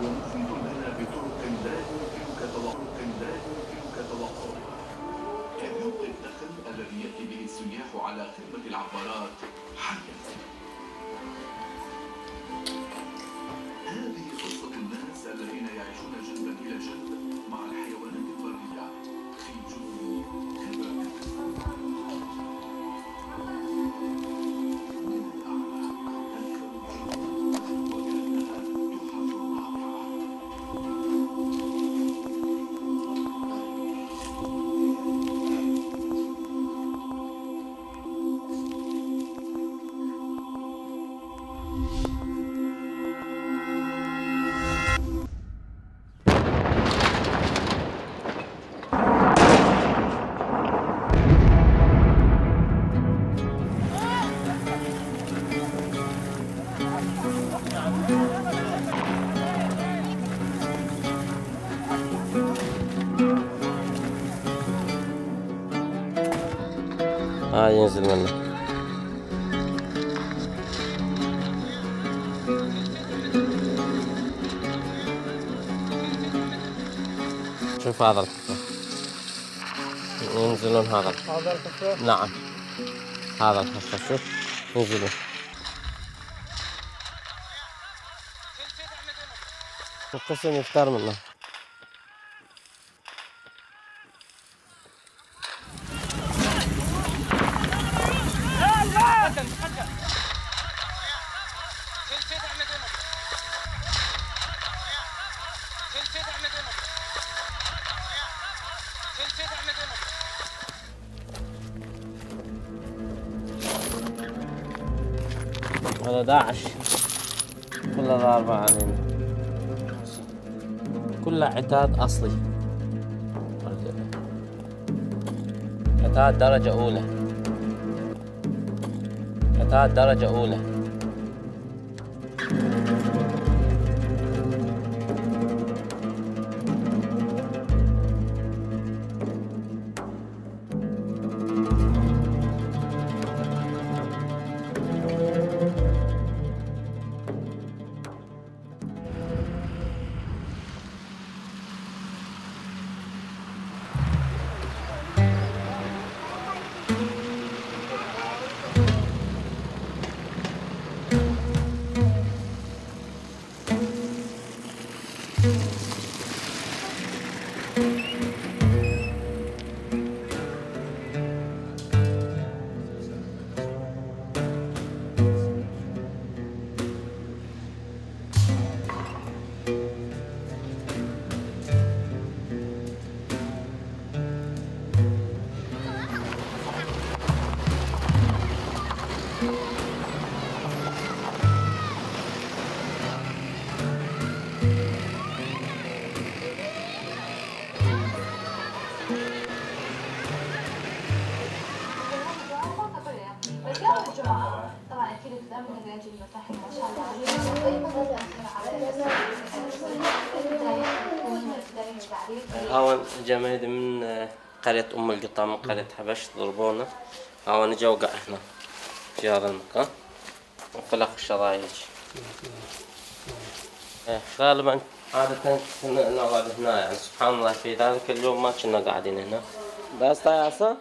ومفيد لنا بطرق لا يمكنك توقعها. كم يبقي النخل الذي يأتي به السياح على خدمة العبارات حيا؟ هذه قصة الناس الذين يعيشون جنبا إلى جنب مع الحيوانات البرية في جزر غابات. ينزل منه. شوف هذا الحفرة ينزلون هذا الحفرة. نعم هذا الحفرة شوف ينزلون. القسم يختار منه. هذا داعش كله ضاربة علينا، كله عتاد أصلي، عتاد درجة أولى، عتاد درجة أولى. هاون جماعة من قرية أم القطام من قرية حبش ضربونا. هاون جا وقع هنا في هذا المكان وفلق الشرايط. غالبا عادة كنا نقعد هنا، يعني سبحان الله في ذلك اليوم ما كنا قاعدين هنا. بس طياسة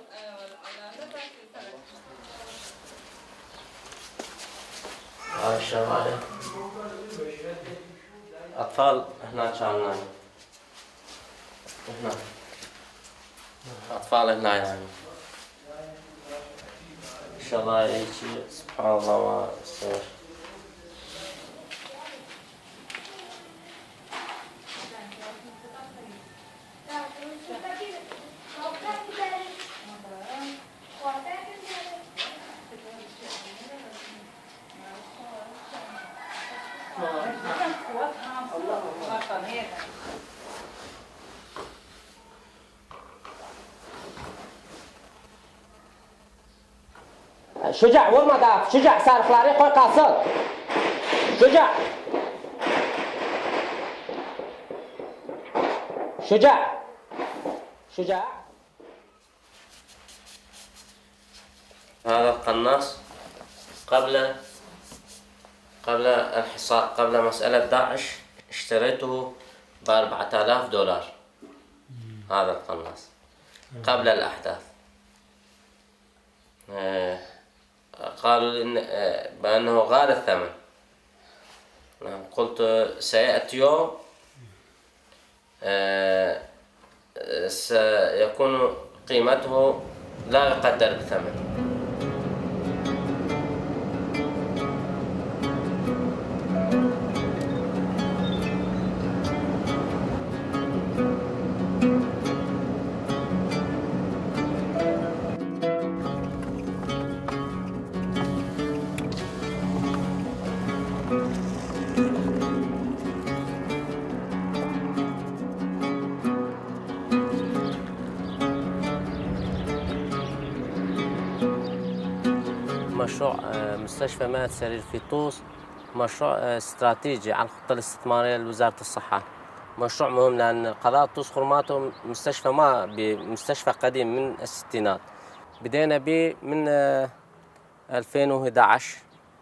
هاي الشرايط أطفال هنا كانوا نايم، هنا أطفال هنا يعني إن شاء الله يجي سبحان الله ما يصير. شجاع وين ما قاف شجاع صار خلاري خوي قاصر شجاع شجاع شجاع. هذا القناص قبل الحصار، قبل مسألة داعش اشتريته ب$4000 هذا القناص قبل الأحداث. قالوا إن بأنه غالي الثمن. قلت سيأتي يوم سيكون قيمته لا يقدر بثمن. مشروع مستشفى مهد سرير في طوس مشروع استراتيجي على الخطة الاستثمارية لوزارة الصحة. مشروع مهم لأن قضاء طوس خرماته مستشفى قديم من الستينات. بدينا به من 2011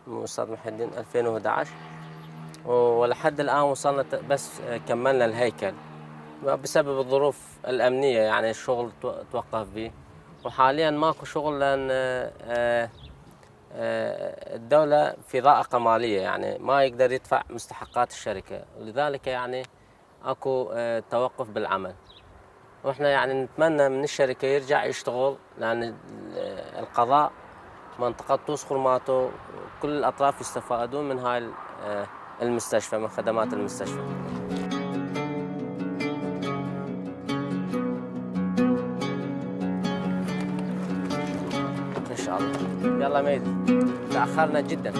من أستاذ محي الدين 2011 ولحد الآن وصلنا بس كملنا الهيكل بسبب الظروف الأمنية، يعني الشغل توقف به، وحاليا ماكو شغل لأن الدولة في ضائقة مالية، يعني ما يقدر يدفع مستحقات الشركة، ولذلك يعني اكو توقف بالعمل. واحنا يعني نتمنى من الشركة يرجع يشتغل، لأن القضاء منطقة طوس خرماته كل الأطراف يستفادون من هاي المستشفى، من خدمات المستشفى. إن شاء الله. يلا ميدي، تأخرنا جدا.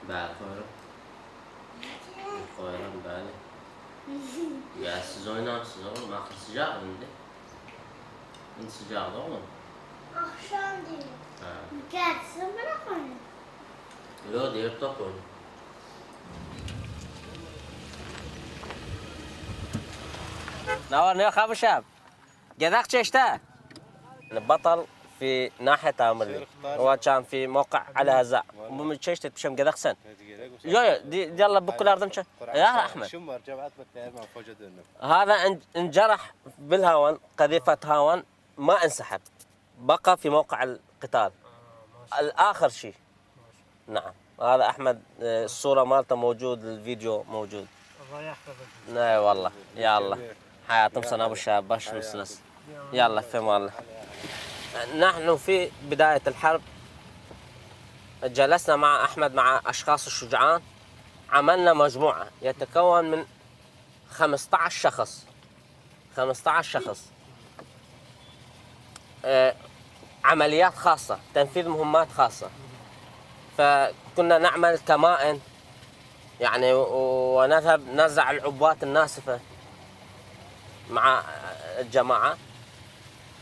بعد خويرم بالي يا سيزون ما اخر سجاق عندي انت سجاق ضمن اخشان دي كات سمنا خون لو دير تكون نورني يا خاب الشاب جذاك تشتا البطل في ناحية تامرلي، هو كان في موقع على هزاع من تشيشت بشم جذاك سن يا يلا بكل أرض يا أحمد هذا انجرح بالهاون، قذيفة هاون ما انسحب، بقى في موقع القتال الآخر شيء. نعم هذا أحمد، الصورة مالته موجود، الفيديو موجود. الله يحفظك. لا والله يا الله حياتهم سنة أبو الشاب باش مسلس. يلا في الله. نحن في بداية الحرب جلسنا مع أحمد مع أشخاص الشجعان، عملنا مجموعة يتكون من 15 شخص 15 شخص، عمليات خاصة، تنفيذ مهمات خاصة. فكنا نعمل كمائن يعني، ونذهب نزع العبوات الناسفة مع الجماعة،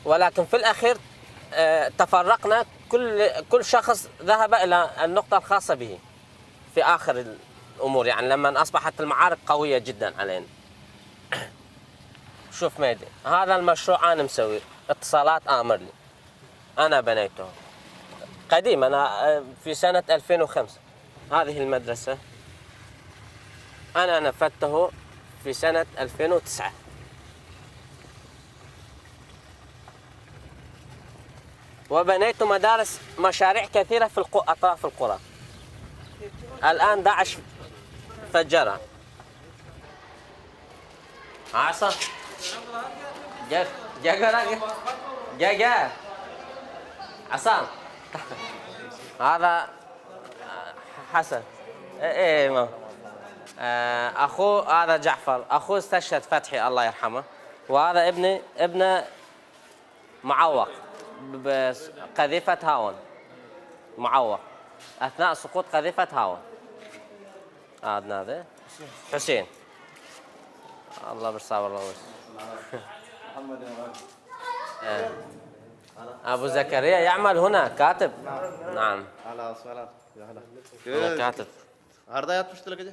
ولكن في الأخير تفرقنا، كل شخص ذهب إلى النقطة الخاصة به في آخر الأمور، يعني لما أصبحت المعارك قوية جدا علينا. شوف ميدي، هذا المشروع أنا مسوي، اتصالات آمرلي، أنا بنيته قديم، أنا في سنة 2005. هذه المدرسة أنا نفذته في سنة 2009. وبنيت مدارس، مشاريع كثيرة في أطراف القرى. الآن داعش فجرها. عصا جا عصام هذا حسن ايه ما اخوه، هذا جعفر اخوه استشهد فتحي الله يرحمه، وهذا ابنه معوق بقذيفة هاون، معوق اثناء سقوط قذيفة هاون. هذا حسين الله بالصبر الله. محمد أبو زكريا يعمل هنا كاتب. نعم. هلا وسهلا يا هلا. أنا كاتب. هردا يا تشتغل كده؟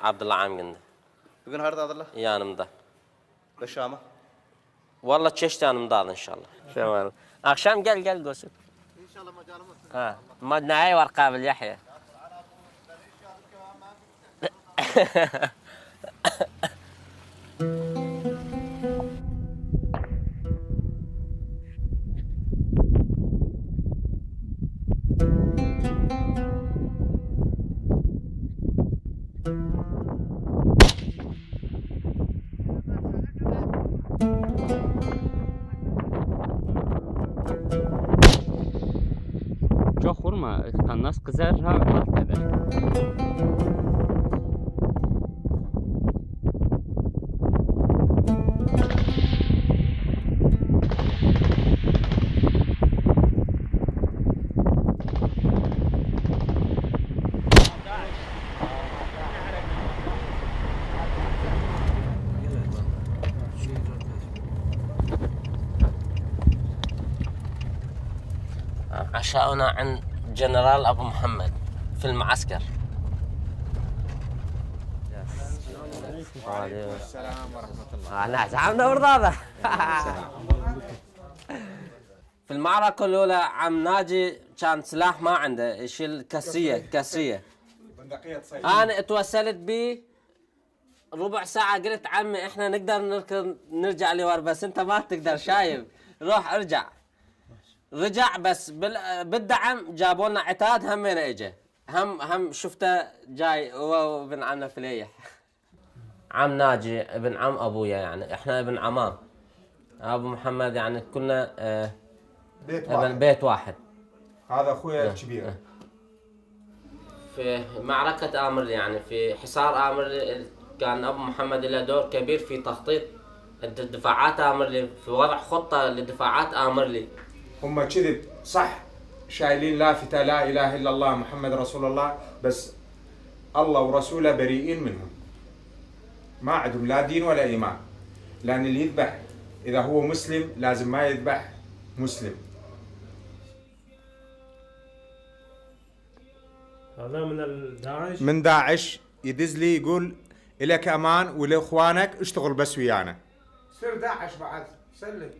عبد الله عام قلنا. يمكن هردا عبد الله؟ يا نمضى. بالشامة. والله تشتي أنا مضاد إن شاء الله. شمال. أخشام قال قوسك. إن شاء الله مجال ما نعي ورقة باليحيى. Çok vurma. Kannas kızar ha mahveder. عشاؤنا عند جنرال أبو محمد في المعسكر. وعليكم السلام ورحمة الله. عمنا برضاضة. في المعركة الأولى عم ناجي كان سلاح ما عنده يشيل كاسية. أنا اتوسلت بيه ربع ساعة قلت عمي احنا نقدر نرجع لورا بس انت ما تقدر شايف روح ارجع. رجع بس بالدعم جابوا لنا عتاد همين اجى هم شفته جاي هو ابن عمنا فليح. عم ناجي ابن عم ابويا يعني احنا ابن عمام. ابو محمد يعني كلنا بيت واحد. هذا اخويا الكبير. في معركة آمرلي يعني في حصار آمرلي كان ابو محمد له دور كبير في تخطيط الدفاعات آمرلي في وضع خطة لدفاعات آمرلي. هم كذب صح شايلين لافتة لا إله إلا الله محمد رسول الله بس الله ورسوله بريئين منهم ما عندهم لا دين ولا إيمان لأن اللي يذبح إذا هو مسلم لازم ما يذبح مسلم. هذا من من داعش يدز لي يقول إلك أمان ولإخوانك اشتغل بس ويانا. سر داعش بعد سلم.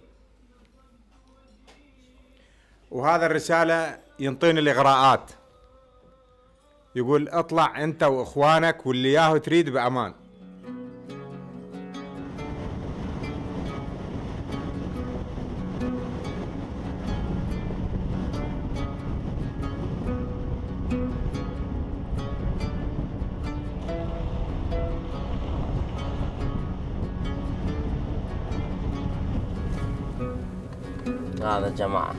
وهذا الرسالة ينطيني الإغراءات يقول اطلع أنت وإخوانك واللي ياهو تريد بأمان. هذا الجماعة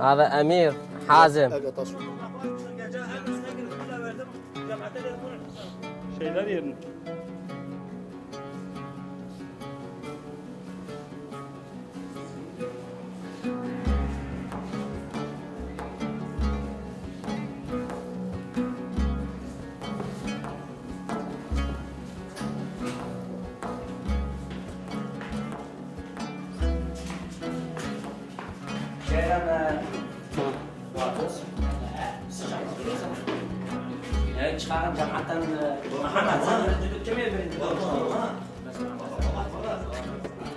هذا أمير حازم. şeyler yerine.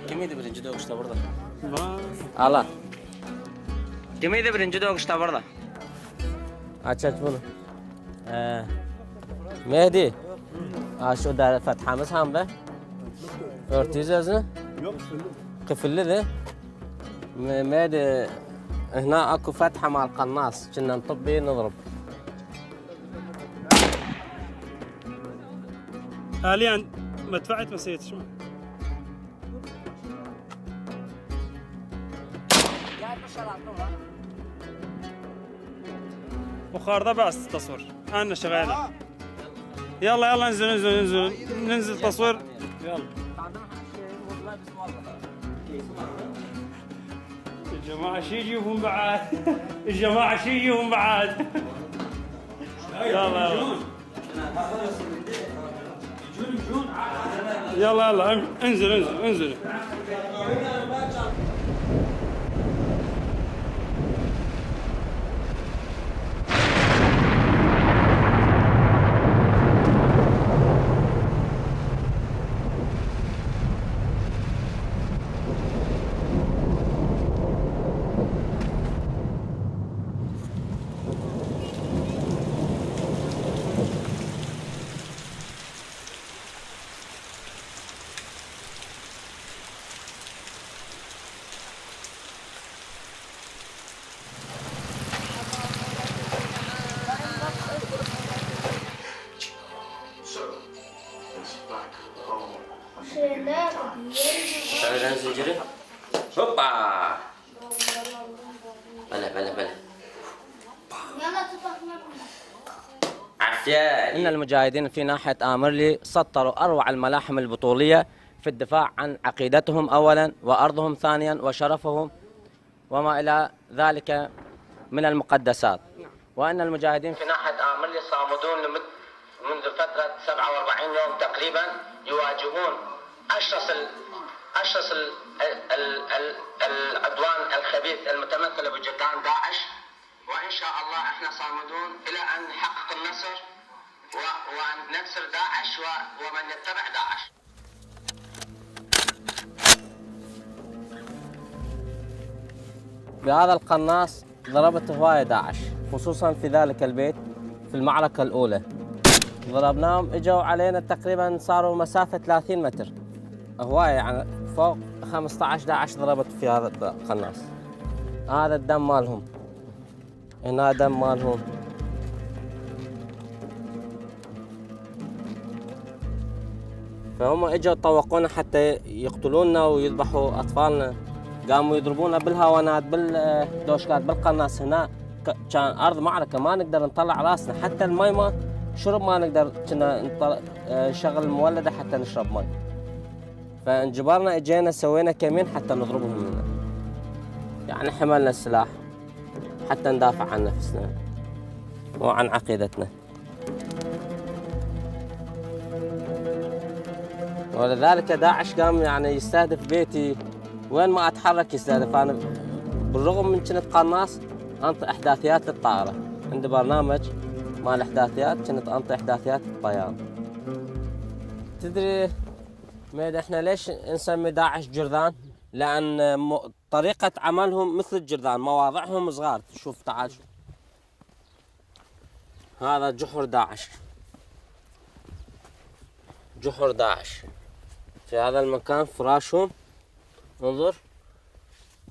كمية برنج دوغ اشتا برضه. الله. كمية برنج دوغ اشتا برضه. أشوف منه. مهدي. شو ده فتحة مسحام به. أورتيزازنا. قفل ذا. مهدي هنا أكو فتحة مع القناص كنا نطبي نضرب. حاليا مدفعت مسيت شو؟ وخارده بس تصوير انا شغال. يلا ننزل تصوير يلا. الجماعة شي يجيبهم بعد. الجماعة شي يجيبهم بعد. يلا يلا يلا انزل انزل انزل. تعال ننزل جري. هوبا. بلا بلا بلا. عافية. إن المجاهدين في ناحية آمرلي سطروا أروع الملاحم البطولية في الدفاع عن عقيدتهم أولا وأرضهم ثانيا وشرفهم وما إلى ذلك من المقدسات. وأن المجاهدين في ناحية آمرلي صامدون منذ فترة 47 يوم تقريبا يواجهون أشرس العدوان الخبيث المتمثل بجدران داعش، وإن شاء الله إحنا صامدون إلى أن نحقق النصر وأن نكسر داعش ومن يتبع داعش. بهذا القناص ضربت هواية داعش، خصوصا في ذلك البيت في المعركة الأولى ضربناهم، اجوا علينا تقريبا صاروا مسافة 30 متر هواية، يعني فوق 15 داعش ضربت في هذا القناص. هذا الدم مالهم، هنا دم مالهم. فهم اجوا طوقونا حتى يقتلونا ويذبحوا اطفالنا، قاموا يضربونا بالهوانات بالدوشكات بالقناص. هنا كان ارض معركة ما نقدر نطلع راسنا، حتى المي ما شرب ما نقدر، كنا نشغل المولدة حتى نشرب مي. فانجبرنا اجينا سوينا كمين حتى نضربهم منه، يعني حملنا السلاح حتى ندافع عن نفسنا وعن عقيدتنا. ولذلك داعش قام يعني يستهدف بيتي، وين ما اتحرك يستهدف. انا بالرغم من كنت قناص انطي احداثيات للطائرة، عندي برنامج مال احداثيات، كنت انطي احداثيات الطيران. تدري ميد احنا ليش نسمي داعش جرذان؟ لان طريقة عملهم مثل الجرذان، مواضعهم صغار. شوف تعال، هذا جحر داعش، جحر داعش في هذا المكان. فراشهم انظر،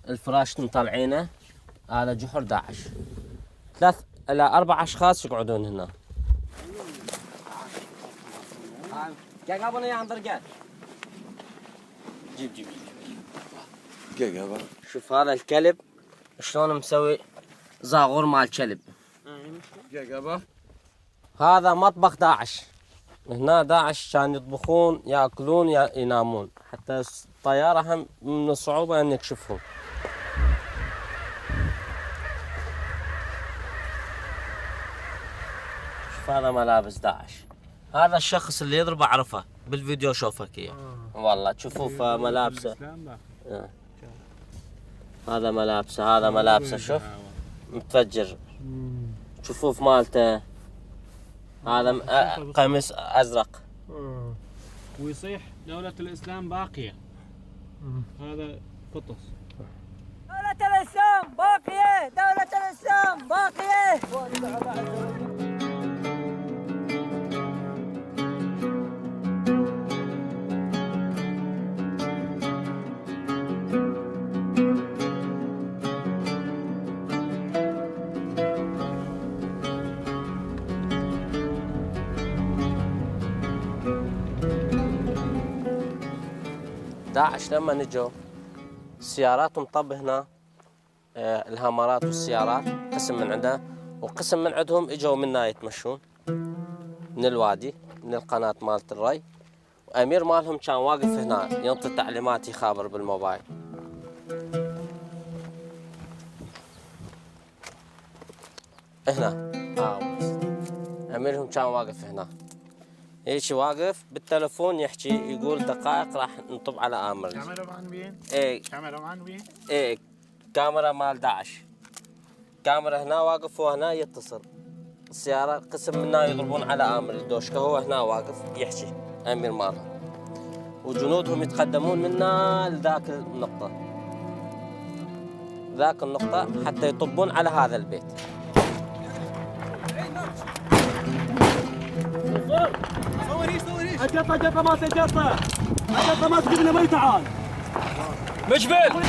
الفراش مطلعينه، هذا جحر داعش. 3 إلى 4 أشخاص يقعدون هنا. جا قابلنا يا عندر جا. جيب جا قابل. شوف هذا الكلب شلون مسوي زاغور مال كلب. جا قابل. هذا مطبخ داعش. هنا داعش كان يطبخون ياكلون ينامون، حتى الطيارة هم من الصعوبة ان يكشفهم. شوف هذا ملابس داعش. هذا الشخص اللي يضرب اعرفه بالفيديو، شوفك اياه والله تشوفوه ملابسه. هذا ملابسه، هذا ملابسه شوف متفجر. شوفوه مالته، هذا قميص ازرق. ويصيح دولة الإسلام باقية. هذا فطس. دولة الإسلام باقية، دولة الإسلام باقية. داعش لما نجوا السيارات مطب هنا، الهامرات والسيارات قسم من عندها، وقسم من عندهم اجوا منا يتمشون من الوادي من القناة مالت الري، وامير مالهم كان واقف هنا ينطي تعليمات يخابر بالموبايل. هنا اميرهم كان واقف هنا هيك واقف بالتلفون يحكي يقول دقائق راح نطب على امر. كاميرا مان وين؟ ايه كاميرا مان وين؟ ايه كاميرا مال داعش. كاميرا هنا واقف وهنا يتصل. السيارة قسم منا يضربون على امر الدوشكة، هو هنا واقف يحكي امير مالهم. وجنودهم يتقدمون منا لذاك النقطة. ذاك النقطة حتى يطبون على هذا البيت. أجطة ماسك أجطة ماسك ابن مي تعال مجبل.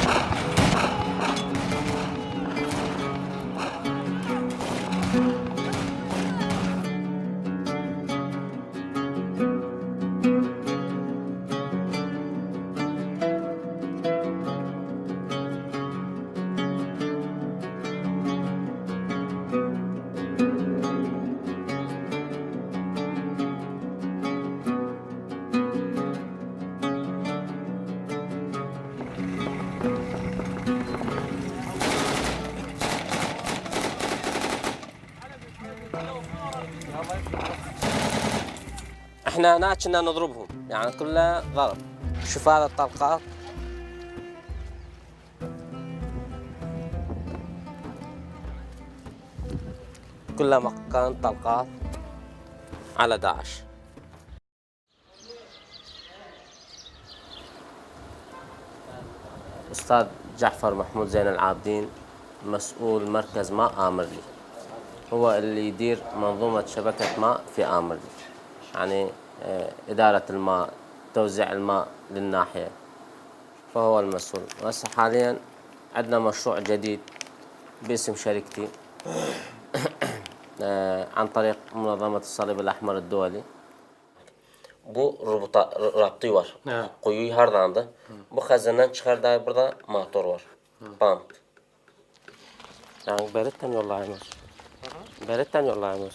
احنا هناك كنا نضربهم يعني كلها ضرب. شوف هذا الطلقات كلها مكان طلقات على داعش. أستاذ جعفر محمود زين العابدين مسؤول مركز ماء آمرلي، هو اللي يدير منظومة شبكة ماء في آمرلي، يعني إدارة الماء، توزيع الماء للناحية، فهو المسؤول. وهسه حاليا عندنا مشروع جديد باسم شركتي عن طريق منظمة الصليب الأحمر الدولي. Bu rabtı var. Koyuyu hardandı. Bu hazinden çıkardığı burada motor var. Pump. Yani beretten yollayamaz. Beretten yollayamaz.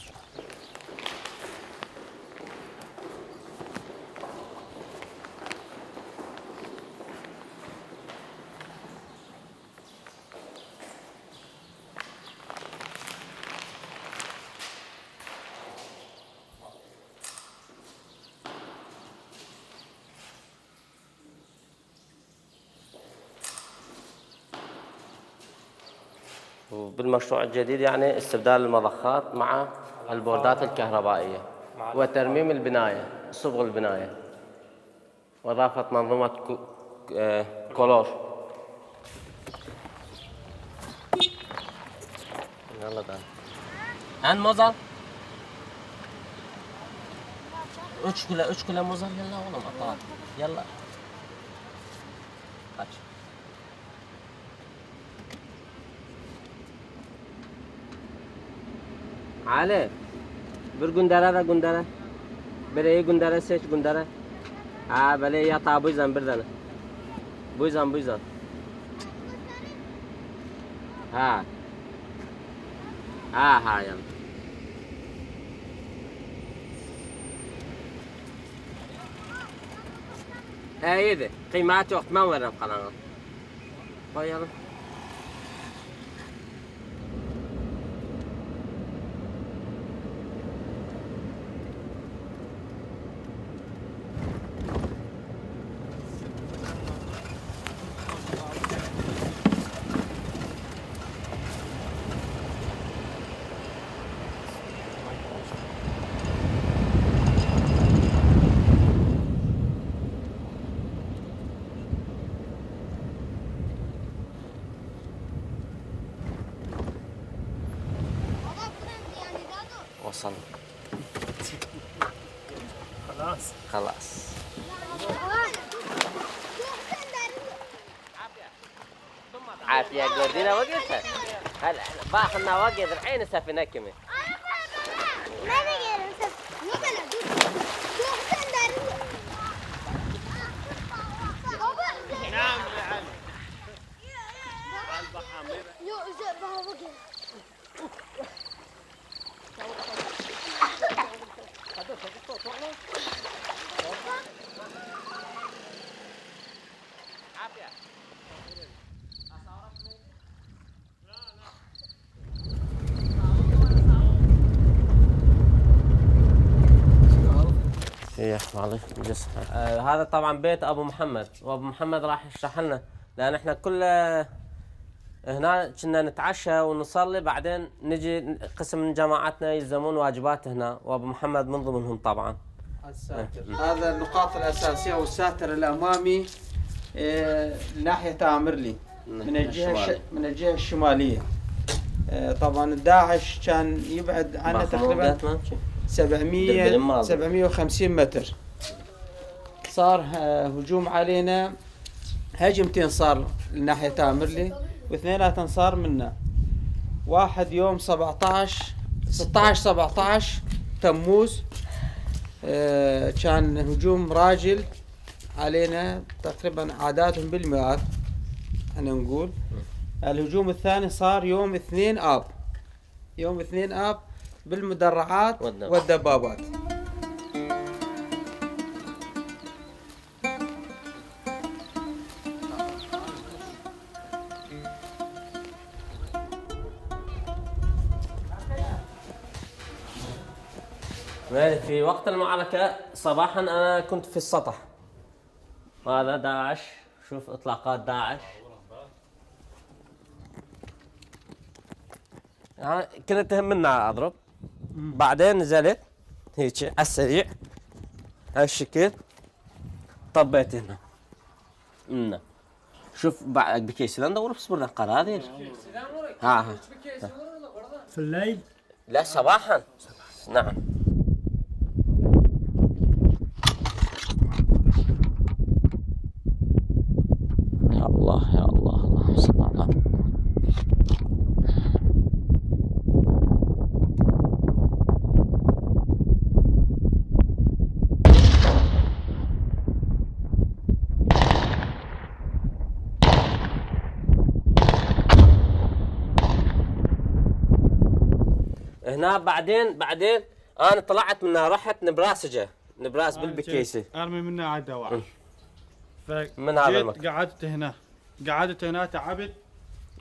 وبالمشروع الجديد يعني استبدال المضخات مع البوردات الكهربائية وترميم البناية، صبغ البناية، وإضافة منظومة كولور. يلا تعال. عن مزر. üç kilo muzar yalla oğlum atar. Yalla. Kaç. علي بر گندره را گندره بره ای گندره سیچ گندره بله یا تا بویزن بردنه بویزن ها يلا ايه ده قيمات وقت ما ورم قناه يلا وصل خلاص عافية قردينا وقفت هلا باخنا وقف الحين سفينة كمي معلش هذا طبعا بيت ابو محمد، وابو محمد راح يشرح لنا، لان احنا كل هنا كنا نتعشى ونصلي، بعدين نجي قسم من جماعتنا يلزمون واجبات هنا، وابو محمد من ضمنهم طبعا. الساتر هذا النقاط الاساسيه، والساتر الامامي ناحيه تامرلي من الجهه الشماليه. طبعا داعش كان يبعد عنا تقريبا 750 متر. صار هجوم علينا، هجمتين صار لناحيه تامرلي واثنيناتهم صار منا. واحد يوم 16 تموز كان هجوم راجل علينا، تقريبا اعدادهم بالمئات انا نقول. الهجوم الثاني صار يوم 2 آب، يوم 2 آب بالمدرعات والدبابات. في وقت المعركة صباحا أنا كنت في السطح. هذا داعش، شوف إطلاقات داعش. يعني كنت تهمنا أضرب، بعدين نزلت هيك على السريع هالشكل، طبيت هنا. شوف بعد بكيس ندور بصبر قرادير. ها في الليل؟ لا صباحا. نعم. يا الله يا الله، اللهم صل على محمد. هنا بعدين انا طلعت منها، رحت نبراسجه، نبراس بالبكيسه، ارمي منها على دواعش. من هذا المكان قعدت هنا تعبت.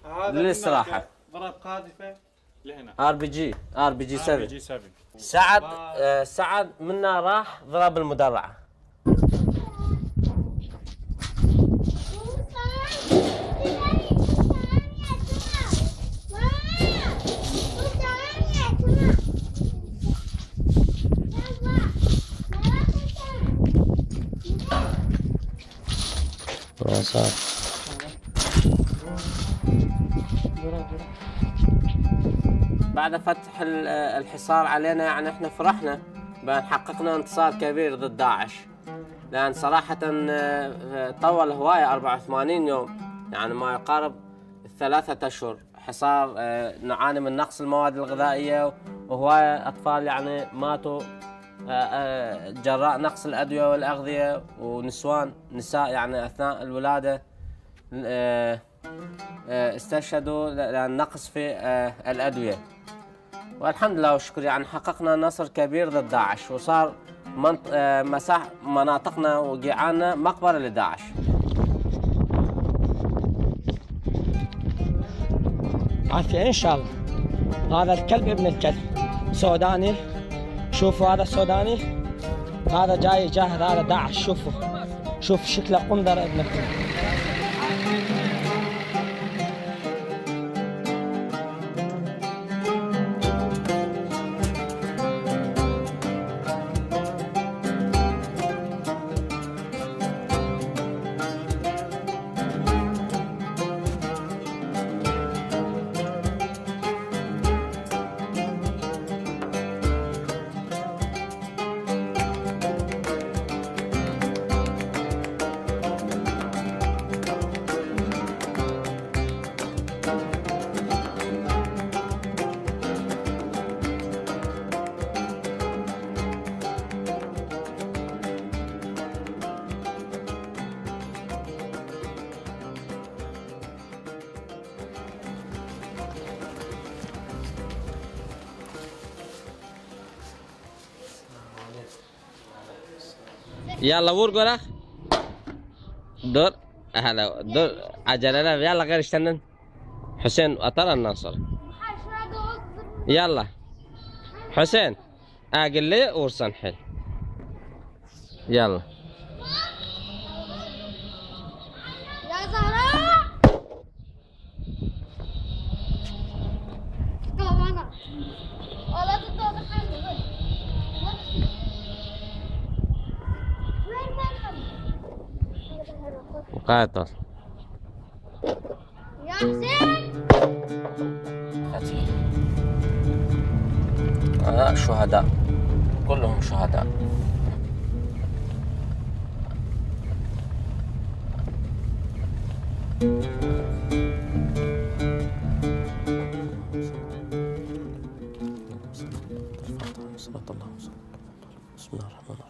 هذا للاستراحه. ضرب قاذفه لهنا. ار بي جي 7. سعد منا راح ضرب المدرعه. بعد فتح الحصار علينا، يعني احنا فرحنا بأن حققنا انتصار كبير ضد داعش، لأن صراحة طول هواية 84 يوم، يعني ما يقارب 3 أشهر حصار. نعاني من نقص المواد الغذائية، وهواية أطفال يعني ماتوا جراء نقص الأدوية والأغذية، نساء يعني أثناء الولادة استشهدوا لأن نقص في الأدوية. والحمد لله والشكر، يعني حققنا نصر كبير ضد داعش، وصار مناطقنا وقيعاننا مقبرة لداعش. عافية إن شاء الله. هذا الكلب ابن الكلب سوداني، شوفوا هذا السوداني، هذا جاي يجاهد، هذا داعش. شوف شكله قنذر ابن الكلب. يلا ورقة دور هلا دور عجلة، يلا غير استنن حسين أطر الناصر. يلا حسين أقل لي ورصن حل. يلا يا زهراء كمان ولا تطلع حمد وين قاتل يا حسين شهداء كلهم شهداء. بسم الله الرحمن الرحيم.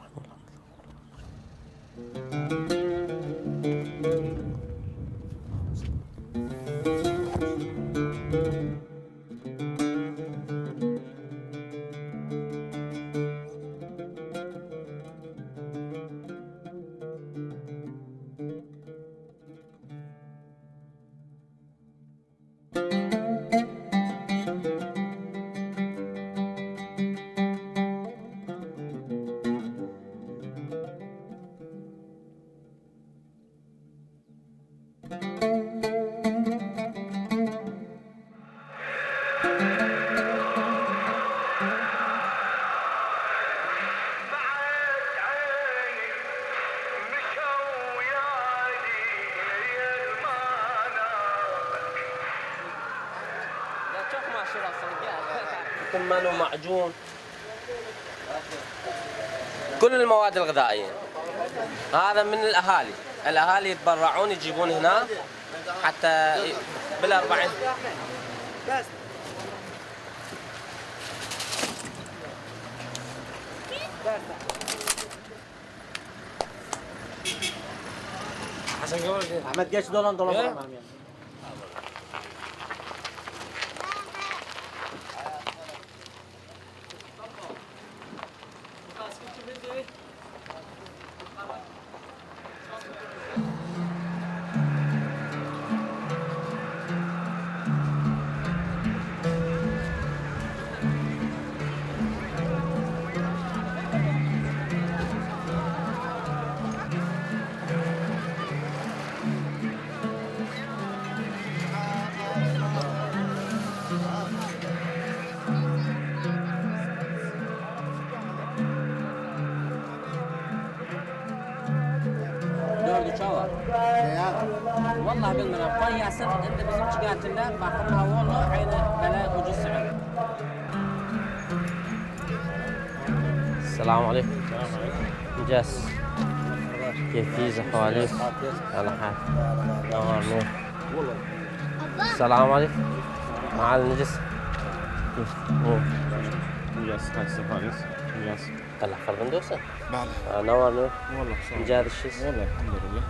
كمان ومعجون كل المواد الغذائية. هذا من الأهالي، الأهالي يتبرعون يجيبون هنا حتى بال40. حسن قول احمد جيش دولار والله بالمنام طي ياسر انت بزمش قاتل له باخذها والله عين بلاء وجه السعر. السلام عليكم. جاس كيف فيز حواليك؟ على حال نور نور. السلام عليكم. معالي النجس جاس هاي سفاريس جاس طلع فربندوسة. بله نور نور. والله صار جاد الشيس والله الحمد لله.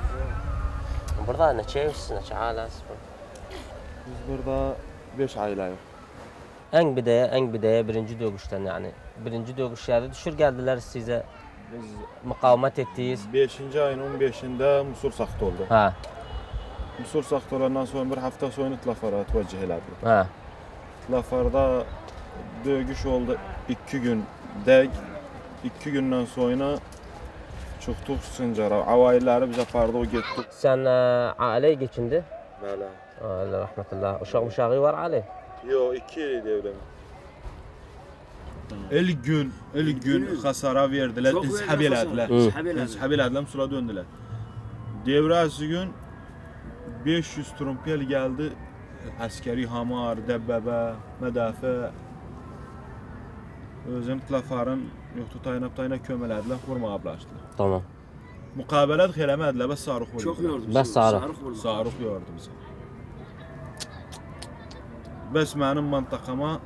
برضه نتشيس نتعالى burada 5 aylar. En bidaya birinci doğuştan yani. Birinci doğuşlarda düşür geldiler size. Biz mukavemet ettiyiz. 5. ayın 15'inde Musul saktı oldu. Ha. Musul saktı olandan sonra bir hafta sonra Tlafara teveccüh edildi. Ha. Tlafarda dövüş oldu 2 gün deg. 2 günden sonra çıktık Sincar'a. Avayları bize farda o gittik. Sen aileye geçindi. Bala. Allah rahmetullah. Uşağı var aile. Yo 2 devrim. 50 gün hasara verdiler, ishab eladilar. İshab eladilar, Musul'a döndüler. Devrasi gün 500 trumpel geldi. Askeri hamar, debbebe, medafe. Özüm Tlafarın yoktu tayinab kömelediler, vurmağa başladılar. Tamam. Mukabelet xelemediler, bas sarık oldu. Çok yordu. Bas sarık. Sarık yordu bize. Bes benim mantıkama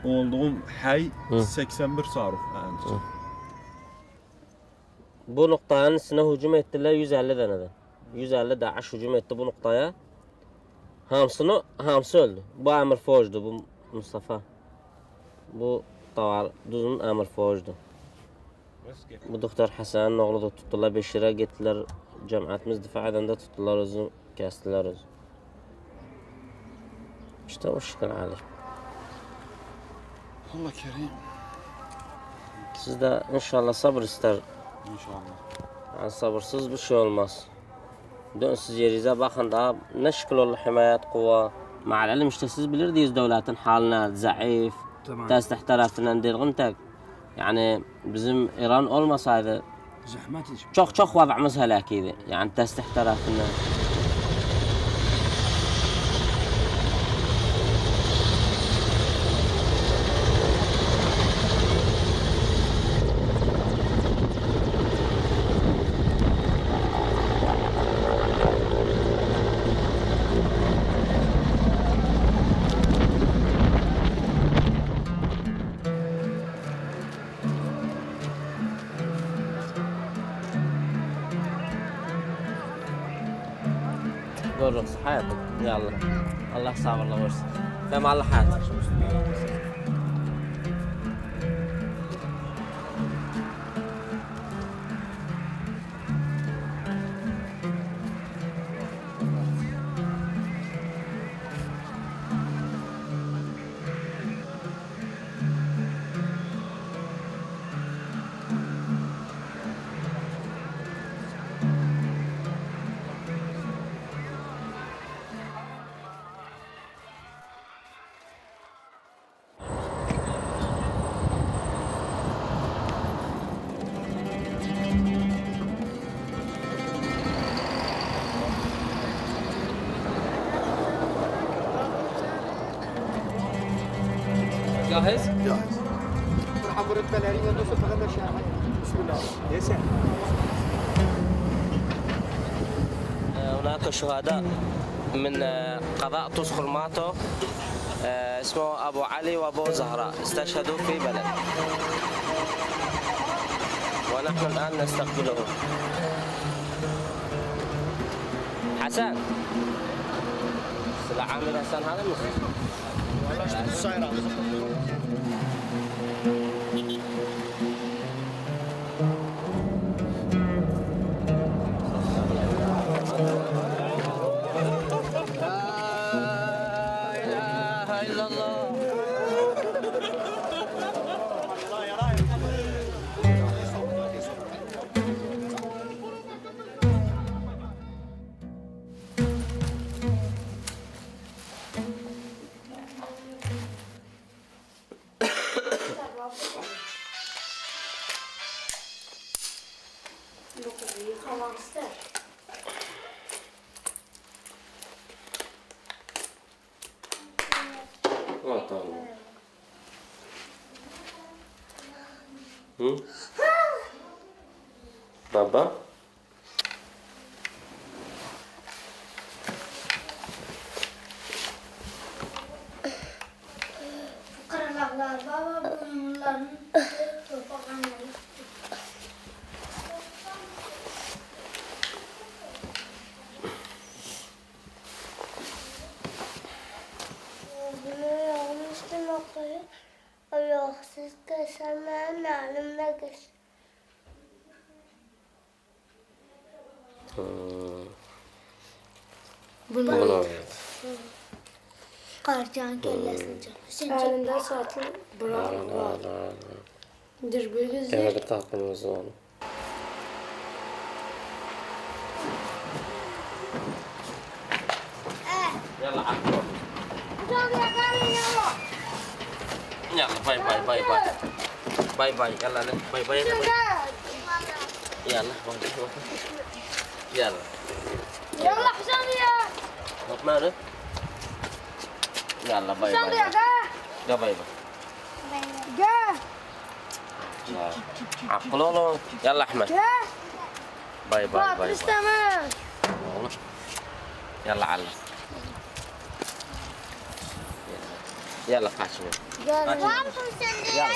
olduğum hay 81 sarık. Bu noktanın üstüne hücum ettiler 150 deneden. 150 Daesh hücum etti bu noktaya. Hamsı öldü. Bu Amir Foj'du bu Mustafa. Bu Duzun Amir Foj'du. Bu Doktor Hasan'ın oğlu da tuttular Beşir'e gittiler. Cemaatimiz difa edende tuttular özü kestiler özü. İşte o şekil hali. Allah kerim. Siz de inşallah sabır ister İnşallah. Yani sabırsız bir şey olmaz. Siz yerize bakın daha ne şekil olur himayet kuvva. مع العلم işte siz bilirdiniz devletin haline zayıf. Testih tarafından dirgin yani bizim İran olmasaydı çok vazımız helakiydi. Yani testih tarafından. قول حياتك يلا الله صعب الله ورث فما الله حياتك جاهز؟ جاهز. مرحبا بالبلارين ندوس الغدا الشاعر. بسم الله. يا سلام. هناك شهداء من قضاء طوس خرماطو اسمه أبو علي وأبو زهراء استشهدوا في بلد ونحن الآن نستقبلهم. حسن سلام عامر حسن هذا مسلم بابا Bunu Qarcan kellesini Əlində satın bırak var. Dirbirgizdir. Evet, tapınız onu. يلا عقب. يلا باي باي باي باي. باي باي يلا باي باي. يلا باي. يلا. يلا حسام يا. ماله؟ يلا باي حسام باي. يا يا باي باي. عقلوا له. يلا احمد. باي باي باي. يلا علم. يلا قاشم. يلا حسام يا.